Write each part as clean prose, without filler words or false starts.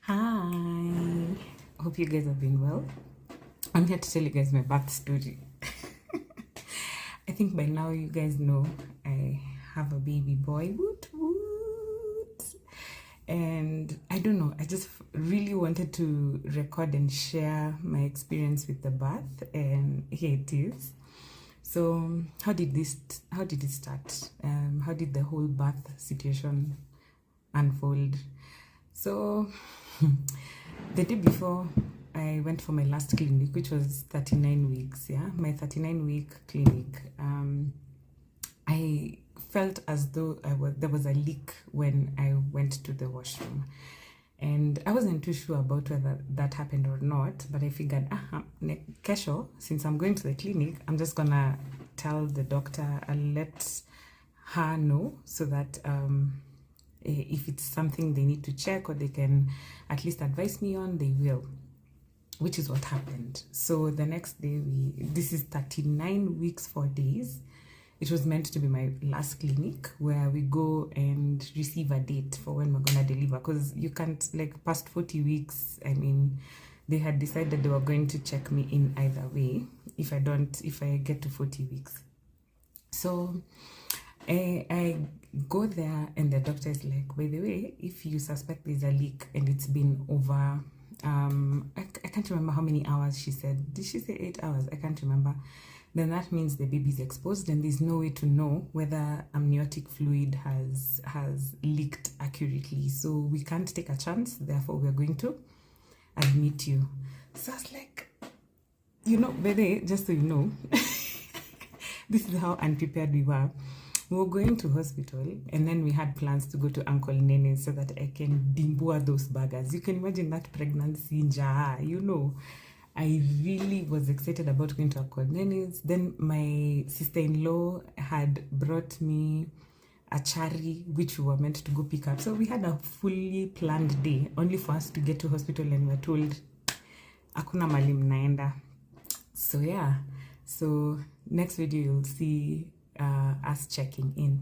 Hi, hope you guys have been well. I'm here to tell you guys my birth story. I think by now you guys know I have a baby boy. Woot woot. And I don't know, I just really wanted to record and share my experience with the birth, and here it is. So how did it start? How did the whole birth situation unfold? So the day before I went for my last clinic, which was 39 weeks, my 39-week clinic, I felt as though there was a leak when I went to the washroom. And I wasn't too sure about whether that happened or not, but I figured, kesho, since I'm going to the clinic, I'm just gonna tell the doctor, I'll let her know so that if it's something they need to check or they can at least advise me on, they will, which is what happened. So the next day, this is 39 weeks, 4 days. It was meant to be my last clinic where we go and receive a date for when we're gonna deliver, because you can't, like, past 40 weeks, I mean, they had decided they were going to check me in either way if I get to 40 weeks. So I go there and the doctor is like, by the way, if you suspect there's a leak and it's been over, I can't remember how many hours she said. Did she say 8 hours? I can't remember. Then that means the baby's exposed and there's no way to know whether amniotic fluid has leaked accurately. So we can't take a chance, therefore we're going to admit you. So I was like, by the way, just so you know, this is how unprepared we were. We were going to hospital and then we had plans to go to Uncle Nene's so that I can dimbua those burgers. You can imagine that pregnancy njaa, I really was excited about going to Uncle Nene's. Then my sister-in-law had brought me a chari, which we were meant to go pick up. So we had a fully planned day, only for us to get to hospital and we were told, hakuna mali mnaenda. So yeah, so next video you'll see us checking in.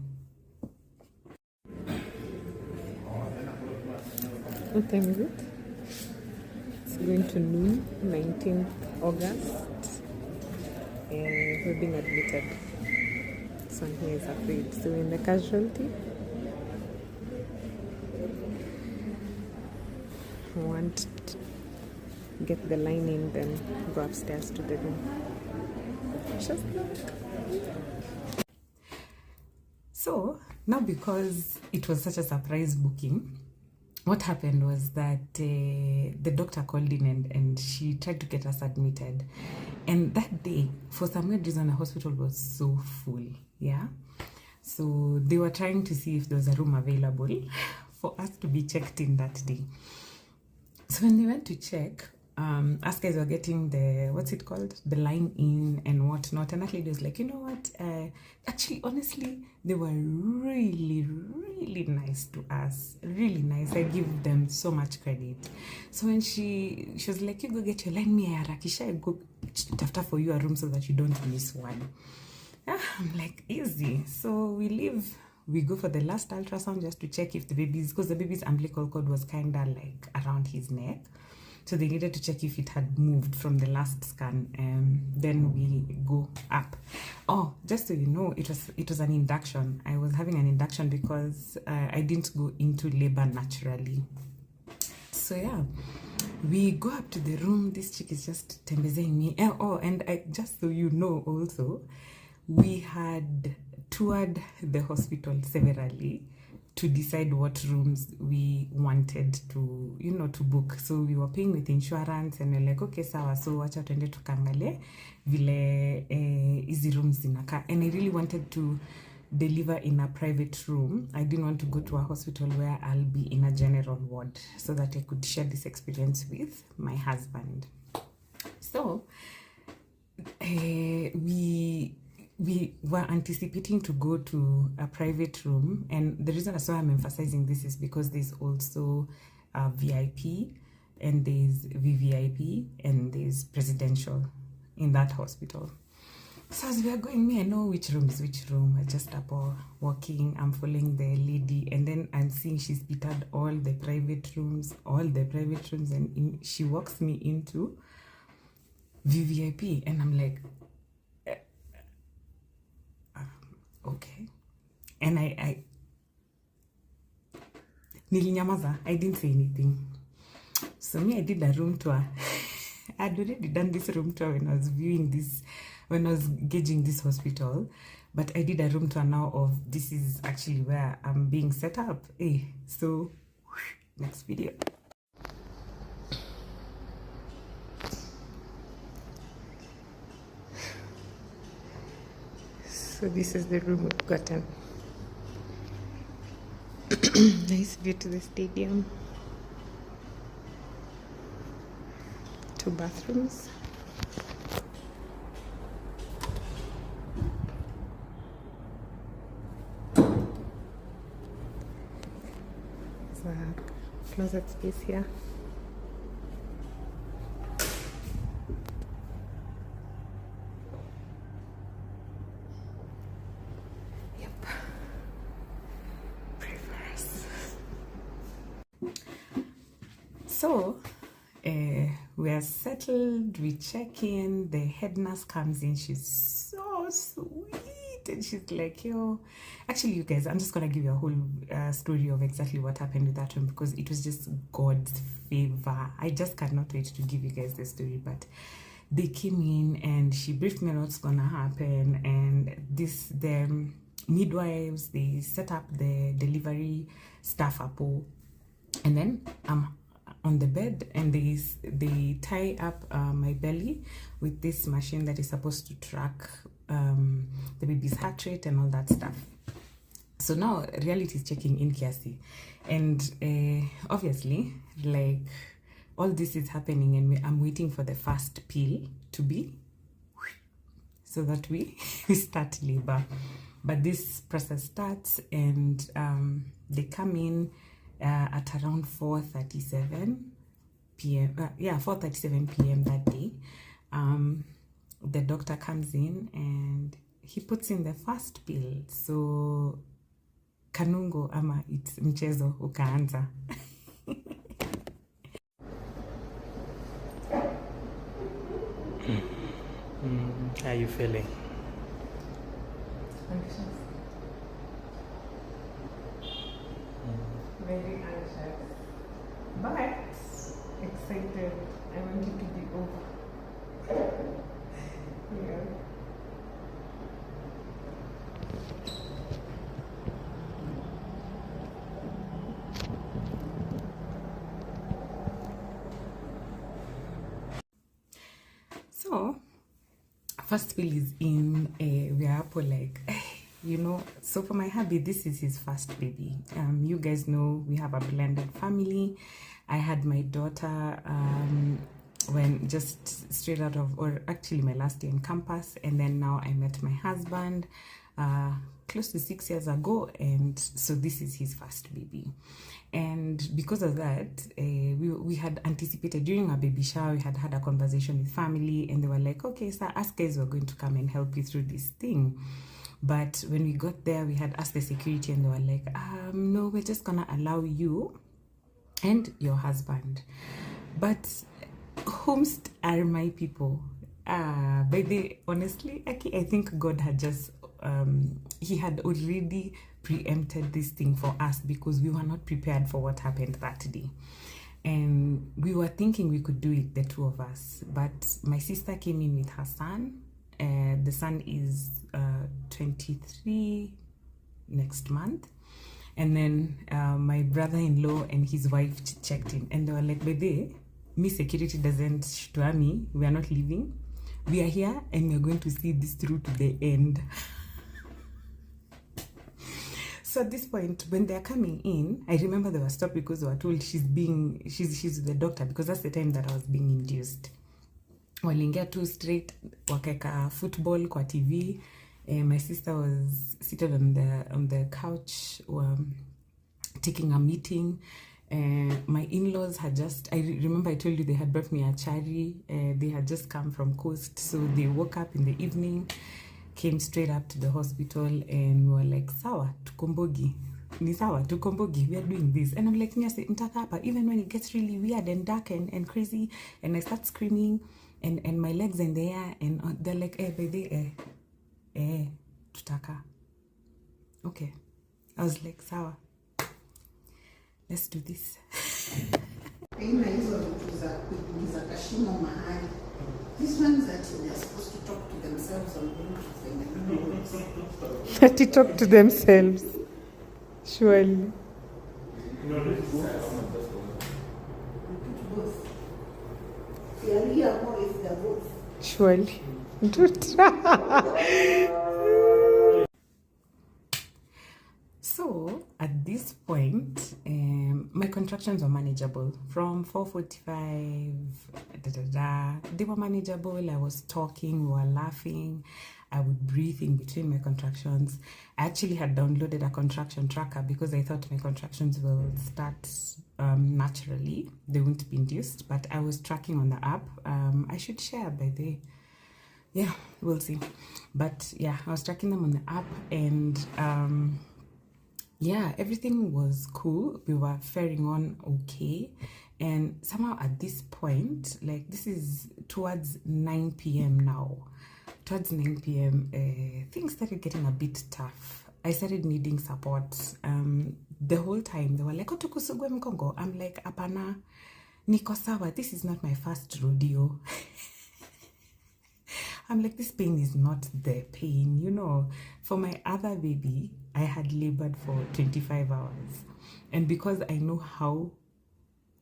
What time is it? It's going to noon, 19th August. And we're being admitted. So here is afraid. So in the casualty. I want to get the line in, then go upstairs to the room. Just look. So now, because it was such a surprise booking, what happened was that the doctor called in and she tried to get us admitted. And that day, for some weird reason, the hospital was so full, So they were trying to see if there was a room available for us to be checked in that day. So when they went to check, us guys were getting the line in and whatnot, and that lady was like, you know what, actually, honestly, they were really, really nice to us, really nice. I give them so much credit. So when she was like, you go get your line, me harakisha, I go tafta for you a room so that you don't miss one. I'm like, easy. So we leave, we go for the last ultrasound just to check if because the baby's umbilical cord was kind of like around his neck. So they needed to check if it had moved from the last scan, and then we go up. Oh, just so you know, it was an induction. I was having an induction because I didn't go into labor naturally. So yeah, we go up to the room. This chick is just tembezing me. And just so you know also, we had toured the hospital severally to decide what rooms we wanted to, to book. So we were paying with insurance and we're like, okay, sawa, so wacha tuende tukangale vile easy rooms zinaka. And I really wanted to deliver in a private room. I didn't want to go to a hospital where I'll be in a general ward, so that I could share this experience with my husband. So we were anticipating to go to a private room, and the reason that's why I'm emphasizing this is because there's also a VIP and there's VVIP and there's presidential in that hospital. So as we are going, me, I know which room is which room. I just start walking, I'm following the lady, and then I'm seeing she's pitted all the private rooms, and she walks me into VVIP, and I'm like, okay. And I nilinyamaza, I didn't say anything. So me, I did a room tour. I'd already done this room tour when I was when I was gauging this hospital. But I did a room tour now of this is actually where I'm being set up. So, next video. So this is the room we've gotten. Nice view to the stadium. 2 bathrooms. There's a closet space here. Yep. Pray for us. So, we are settled, we check in, the head nurse comes in, she's so sweet, and she's like, yo, actually, you guys, I'm just gonna give you a whole story of exactly what happened with that room, because it was just God's favor. I just cannot wait to give you guys the story. But they came in and she briefed me on what's gonna happen, and the midwives, they set up the delivery staff up, and then on the bed, and they tie up my belly with this machine that is supposed to track the baby's heart rate and all that stuff. So now reality is checking in kiasi, and obviously, like, all this is happening, and I'm waiting for the first pill to be so that we start labor. But this process starts, and they come in at around 4:37 p.m. 4:37 p.m. that day. The doctor comes in and he puts in the first pill. So kanungo ama it's mchezo ukaanza. How are you feeling? Very anxious, but excited. I want it to be over. Yeah. So, first pill is in. We are up like. You know, so for my hubby, this is his first baby. You guys know we have a blended family. I had my daughter when just straight out of, or actually my last year in campus, and then now I met my husband close to 6 years ago, and so this is his first baby. And because of that, we had anticipated during our baby shower, we had a conversation with family, and they were like, okay, so us guys were going to come and help you through this thing. But when we got there, we had asked the security, and they were like, no, we're just gonna allow you and your husband. But whomst are my people? Honestly, I think God had just, he had already preempted this thing for us, because we were not prepared for what happened that day. And we were thinking we could do it, the two of us. But my sister came in with her son. The son is 23 next month, and then my brother-in-law and his wife checked in, and they were like, baby, me security doesn't shtua me, we are not leaving, we are here and we are going to see this through to the end. So at this point, when they're coming in, I remember they were stopped because they were told she's the doctor, because that's the time that I was being induced. Walingia too straight, wakeka football kwa TV. My sister was seated on the couch, taking a meeting. My in-laws had just, I remember I told you they had brought me a chari. They had just come from coast, so they woke up in the evening. came straight up to the hospital and we were like, sawa, tukombogi. Ni sawa, tukombogi, we are doing this. And I'm like, Nyase, ntakapa, even when it gets really weird and dark and crazy, and I start screaming, and my legs in the air, and they're like, baby, tutaka. Okay. I was like, sawa, let's do this. These ones that they're supposed to talk to themselves on Bluetooth. That to talk to themselves. Surely. Both. They're both. Surely. So at this point, my contractions were manageable. From 4:45, they were manageable. I was talking, we were laughing. I would breathe in between my contractions. I actually had downloaded a contraction tracker because I thought my contractions will start naturally. They wouldn't be induced, but I was tracking on the app. I should share by the... Yeah, we'll see. But yeah, I was tracking them on the app, and yeah, everything was cool. We were faring on okay. And somehow at this point, like this is towards 9 p.m. now. Towards 9 p.m., things started getting a bit tough. I started needing support. The whole time, they were like, Otukusugwe mkongo. I'm like, apana, niko sawa. This is not my first rodeo. I'm like, this pain is not the pain, you know. For my other baby, I had labored for 25 hours. And because I know how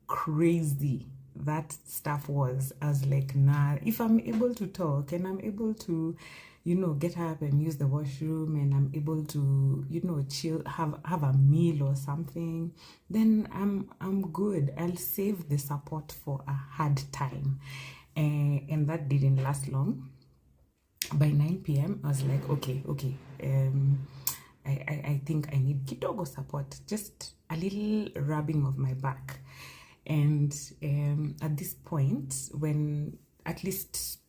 crazy that stuff was, I was like, nah, if I'm able to talk and I'm able to, you know, get up and use the washroom, and I'm able to, you know, chill, have a meal or something, then I'm good. I'll save the support for a hard time. And that didn't last long. By 9 p.m., I was like, okay. I think I need kidogo support, just a little rubbing of my back. And at this point, when at least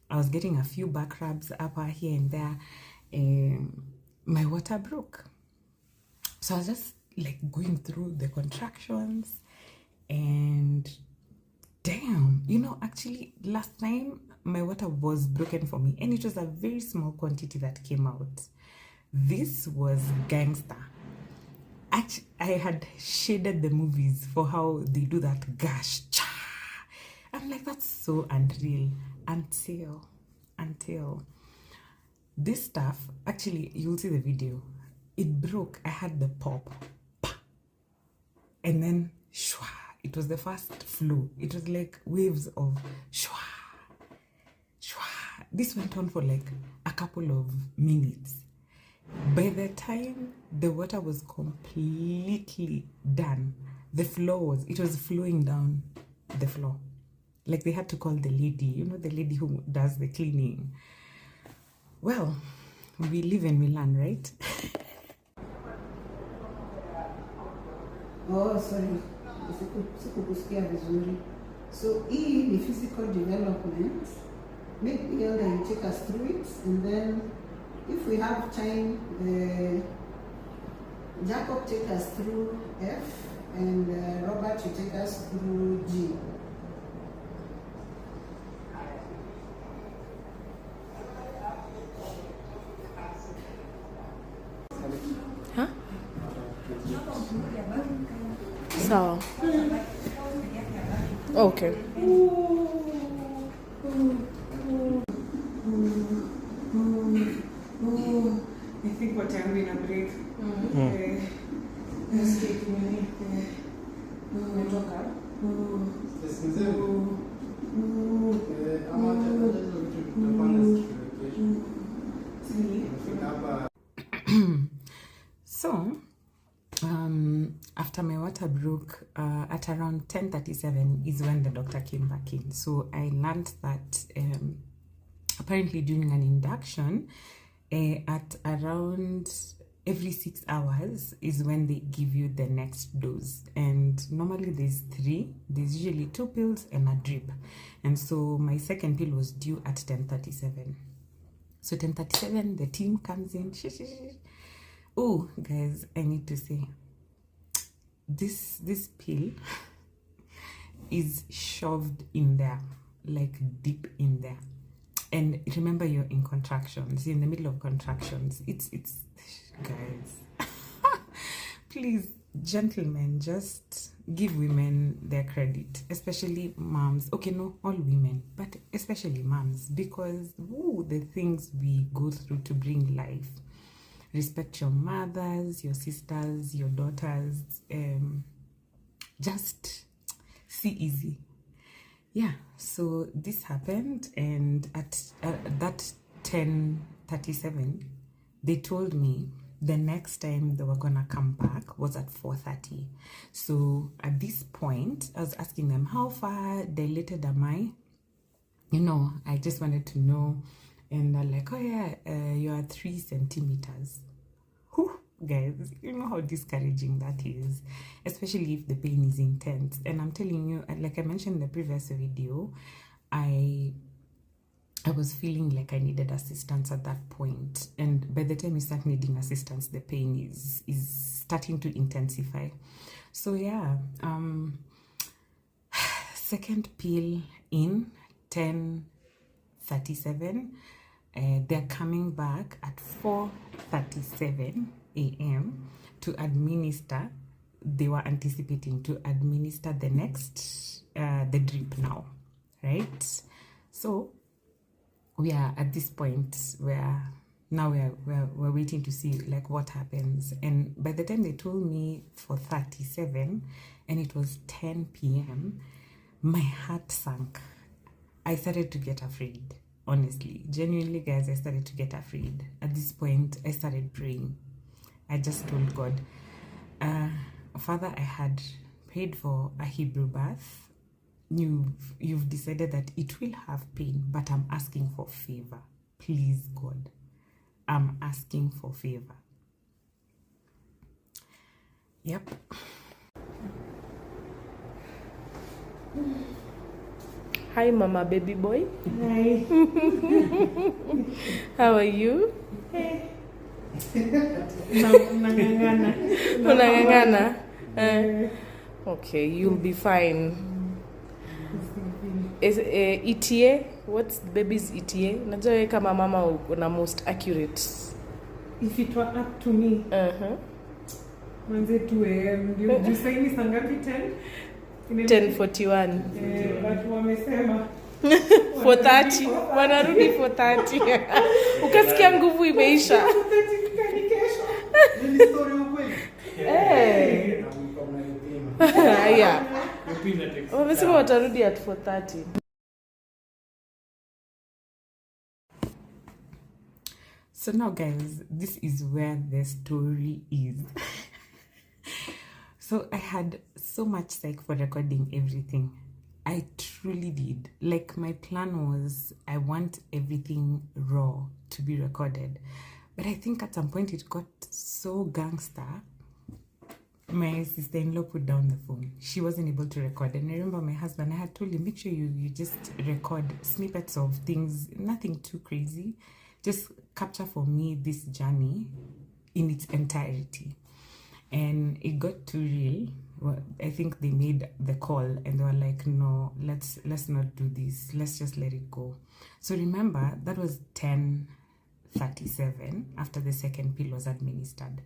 I was getting a few back rubs up here and there, my water broke. So I was just like going through the contractions, and damn, you know, actually last time my water was broken for me, and it was a very small quantity that came out. This was gangster. Actually, I had shaded the movies for how they do that gash. I'm like, that's so unreal. Until this stuff, actually, you'll see the video. It broke. I had the pop. And then, shwa. It was the first flow. It was like waves of shwa. This went on for like a couple of minutes. By the time the water was completely done, it was flowing down the floor. Like they had to call the lady, you know, the lady who does the cleaning. Well, we live and we learn, right? Oh, sorry. So, E, the physical development, maybe Elder will take us through it, and then if we have time, Jacob take us through F, and Robert will take us through G. Huh? So. Okay. I think what I'm going to break. Let's take me. So, after my water broke, at around 10:37 is when the doctor came back in. So I learned that apparently during an induction, at around every 6 hours is when they give you the next dose. And normally there's 3. There's usually 2 pills and a drip. And so my second pill was due at 10:37. So 10:37, the team comes in. Oh, guys, I need to say, this pill is shoved in there, like deep in there. And remember, you're in contractions, in the middle of contractions. It's guys, please, gentlemen, just give women their credit, especially moms. Okay, no, all women, but especially moms, because the things we go through to bring life. Respect your mothers, your sisters, your daughters. Just see easy. Yeah, so this happened, and at that 10:37, they told me the next time they were gonna come back was at 4:30. So at this point, I was asking them, how far dilated am I? I just wanted to know. And they're like, oh yeah, you are 3 centimeters. Whew, guys, you know how discouraging that is, especially if the pain is intense. And I'm telling you, like I mentioned in the previous video, I was feeling like I needed assistance at that point. And by the time you start needing assistance, the pain is starting to intensify. So yeah, second pill in 10:37. They're coming back at 4:37 a.m. to administer. They were anticipating to administer the next, the drip now, right? So we are at this point where now we're waiting to see like what happens. And by the time they told me 4:37 and it was 10 p.m., my heart sank. I started to get afraid. Honestly, genuinely, guys, I started to get afraid. At this point, I started praying. I just told God, Father, I had prayed for a Hebrew birth. You've decided that it will have pain, but I'm asking for favor. Please, God, I'm asking for favor. Yep. Hi, Mama Baby Boy. Hi. How are you? Unang'ang'ana. Okay, you'll be fine. Is ETA? What's the baby's ETA? Najua wewe kama mama uko na most accurate. If it were up to me, manze 2 a.m. You say ni saa ngapi 10? 10:41. But wamesema 4:30. Wanarudi 4:30. Ukasikia nguvu imeisha. Ni story ukweli. Haya. Wamesema watarudi at 4:30. So now, guys, this is where the story is. So I had so much psych for recording everything. I truly did. Like, my plan was I want everything raw to be recorded. But I think at some point it got so gangster. My sister-in-law put down the phone. She wasn't able to record. And I remember my husband, I had told him, make sure you just record snippets of things, nothing too crazy. Just capture for me this journey in its entirety. And it got too real. Well, I think they made the call and they were like, no, let's not do this. Let's just let it go. So remember, that was 10:37 after the second pill was administered.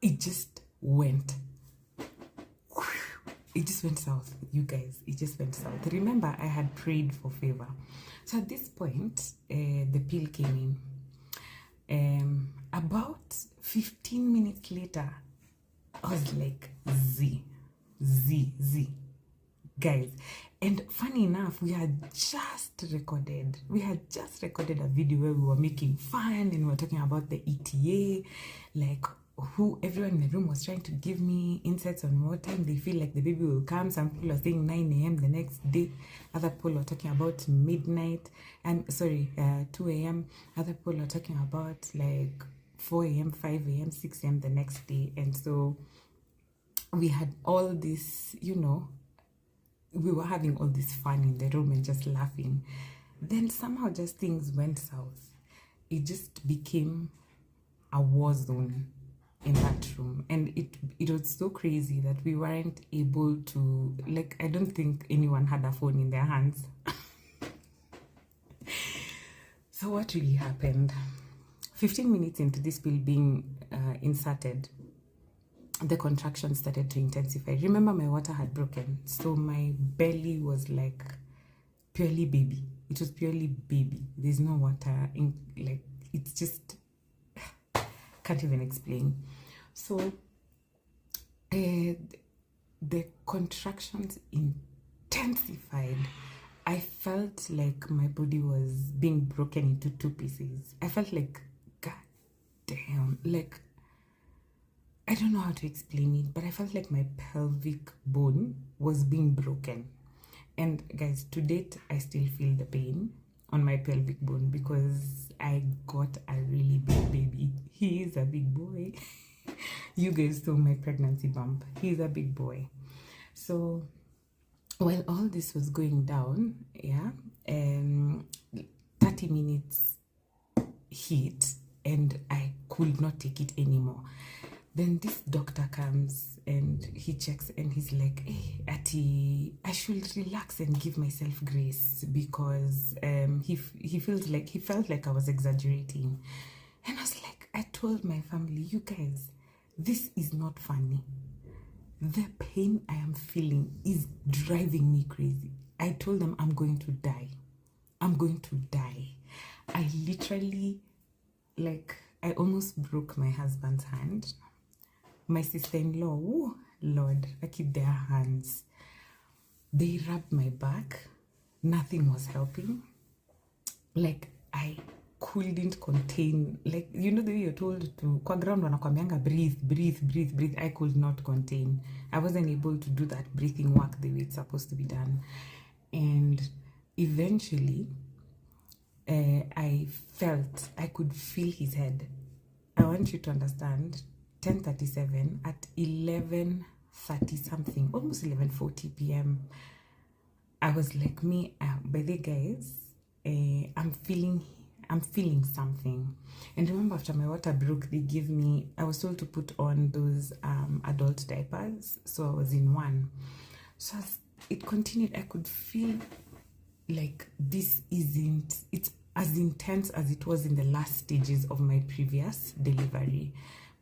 It just went south, you guys. It just went south. Remember, I had prayed for favor. So at this point, the pill came in. About 15 minutes later, I was like, Z. Guys. And funny enough, we had just recorded a video where we were making fun and we were talking about the ETA, like everyone in the room was trying to give me insights on what time they feel like the baby will come. Some people are saying 9 a.m. the next day. Other people were talking about midnight. 2 a.m. Other people were talking about like 4 a.m., 5 a.m., 6 a.m. the next day. And so we had all this, we were having all this fun in the room and just laughing. Then somehow just things went south. It just became a war zone in that room, and it was so crazy that we weren't able to, like, I don't think anyone had a phone in their hands. So what really happened? 15 minutes into this pill being inserted, the contractions started to intensify. Remember, my water had broken, so my belly was like purely baby. It was purely baby. There's no water in, like, it's just can't even explain. So the contractions intensified. I felt like my body was being broken into 2 pieces. I felt like, god damn, like, I don't know how to explain it, but I felt like my pelvic bone was being broken. And guys, to date, I still feel the pain on my pelvic bone because I got a really big baby. He is a big boy. You guys saw my pregnancy bump. He's a big boy. So while all this was going down, 30 minutes hit and I could not take it anymore. Then this doctor comes and he checks and he's like, hey, Ati, I should relax and give myself grace because he felt like I was exaggerating. And I was like, I told my family, you guys, this is not funny. The pain I am feeling is driving me crazy. I told them I'm going to die. I'm going to die. I literally, like, I almost broke my husband's hand. My sister-in-law, oh Lord, I keep their hands. They rubbed my back. Nothing was helping. Like, I couldn't contain, like, you know the way you're told to, kwa ground wanakwambianga breathe, breathe, breathe, breathe. I could not contain. I wasn't able to do that breathing work the way it's supposed to be done. And eventually, I could feel his head. I want you to understand, 10:37 at 11:30 something, almost 11:40 p.m. I was like, by the guys, I'm feeling something. And remember, after my water broke, I was told to put on those adult diapers, so I was in one. So as it continued, I could feel like it's as intense as it was in the last stages of my previous delivery,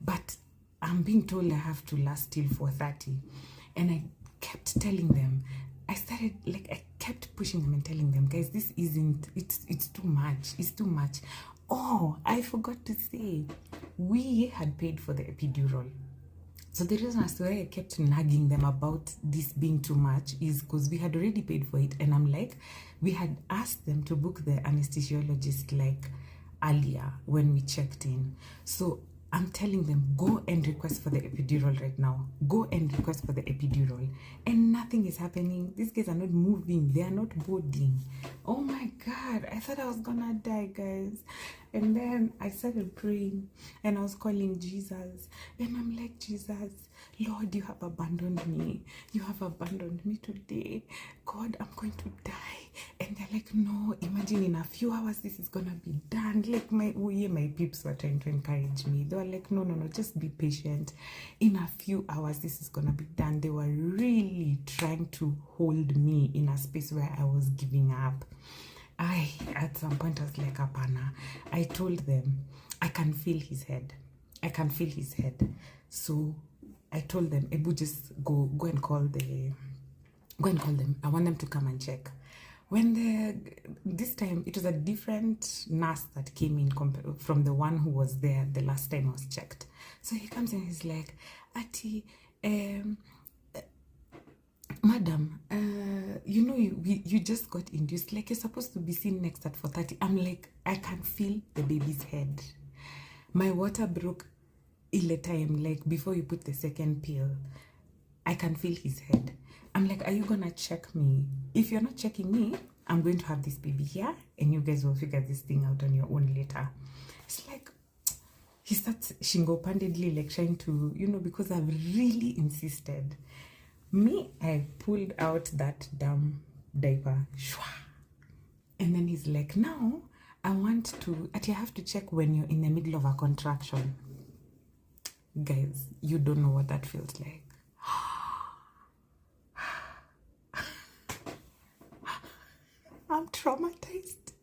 but I'm being told I have to last till 4:30. And I kept telling them, I kept pushing them and telling them, guys, this isn't, it's too much. It's too much. Oh, I forgot to say, we had paid for the epidural. So the reason as to why I kept nagging them about this being too much is because we had already paid for it. And I'm like, we had asked them to book the anesthesiologist like earlier when we checked in. So I'm telling them, go and request for the epidural right now. Go and request for the epidural. And nothing is happening. These guys are not moving. They are not boarding. Oh my God. I thought I was gonna die, guys. And then I started praying and I was calling Jesus. And I'm like, Jesus, Lord, you have abandoned me. You have abandoned me today. God, I'm going to die. And they're like, no, imagine in a few hours this is gonna be done. Like my peeps were trying to encourage me. They were like, no, just be patient. In a few hours this is gonna be done. They were really trying to hold me in a space where I was giving up. At some point I was like, Apana. I told them, I can feel his head. I can feel his head. So I told them, Ebu, just go and call them. I want them to come and check. This time it was a different nurse that came in from the one who was there the last time I was checked. So he comes and he's like, Ati, madam, you just got induced. Like, you're supposed to be seen next at 4:30. I'm like, I can feel the baby's head. My water broke ile time, like before you put the second pill. I can feel his head. I'm like, are you gonna check me? If you're not checking me, I'm going to have this baby here and you guys will figure this thing out on your own later. It's like, he starts shingo-pandedly, like trying to, because I've really insisted. Me, I pulled out that damn diaper. And then he's like, now I want to, you have to check when you're in the middle of a contraction. Guys, you don't know what that feels like. I'm traumatized.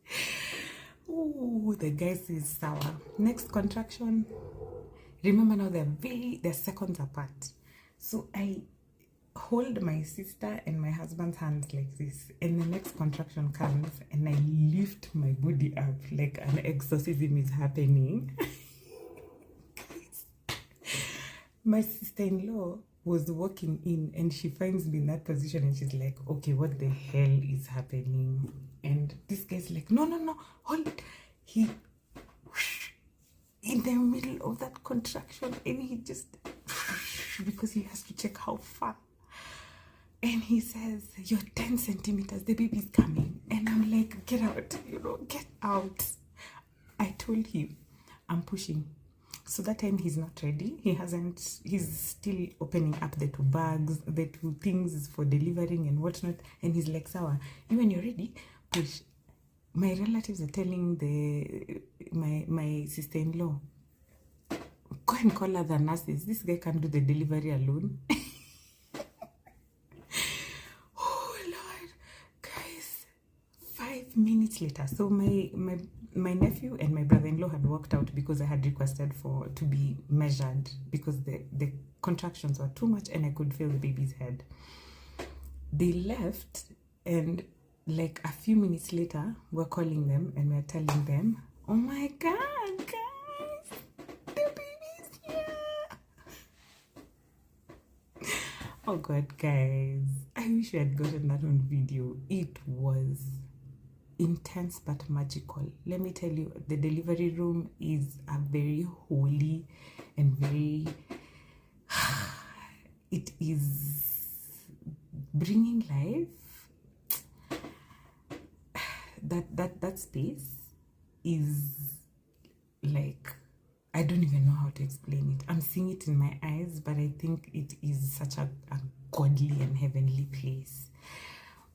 Oh, the guys is sour. Next contraction. Remember now they're seconds apart. So I hold my sister and my husband's hands like this, and the next contraction comes and I lift my body up like an exorcism is happening. My sister-in-law was walking in and she finds me in that position and she's like, okay, what the hell is happening? And this guy's like, no, hold it. He in the middle of that contraction and he just because he has to check how far. And he says, you're 10 centimeters, the baby's coming. And I'm like, get out, get out. I told him, I'm pushing. So that time he's not ready. He's still opening up the 2 bags, the 2 things for delivering and whatnot. And he's like, Sawa, you when you're ready, push. My relatives are telling my sister-in-law, go and call other nurses. This guy can't do the delivery alone. Oh Lord, guys, 5 minutes later. So my nephew and my brother-in-law had walked out because I had requested to be measured because the contractions were too much and I could feel the baby's head. They left, and like a few minutes later, we're calling them and we're telling them, oh my God, guys, the baby's here. Oh God, guys, I wish I had gotten that on video. It was intense but magical. Let me tell you, the delivery room is a very holy and very it is bringing life. That space is like, I don't even know how to explain it. I'm seeing it in my eyes, but I think it is such a godly and heavenly place.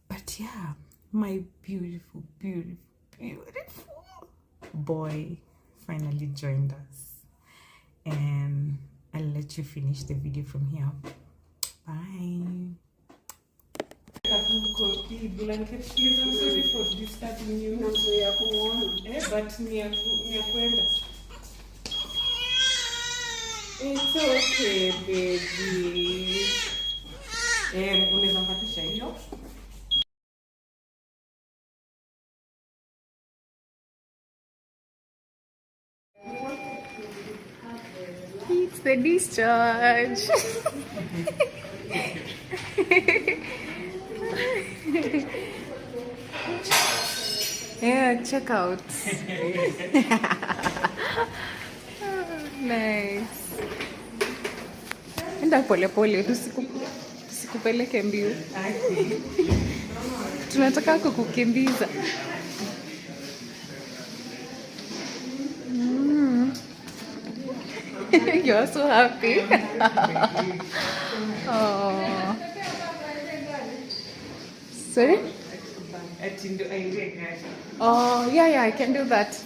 But yeah, my beautiful boy finally joined us, and I'll let you finish the video from here. Bye. Blanket, please, I'm sorry for disturbing you. But ni ya kwenda. It's okay, baby. Unaweza mpatisha hiyo? It's the discharge. Yeah, check out. Nice. Enda pole pole, tusikupeleke mbio. Tunataka kukukimbiza. You're so happy. Oh. Sorry? Oh, yeah, I can do that.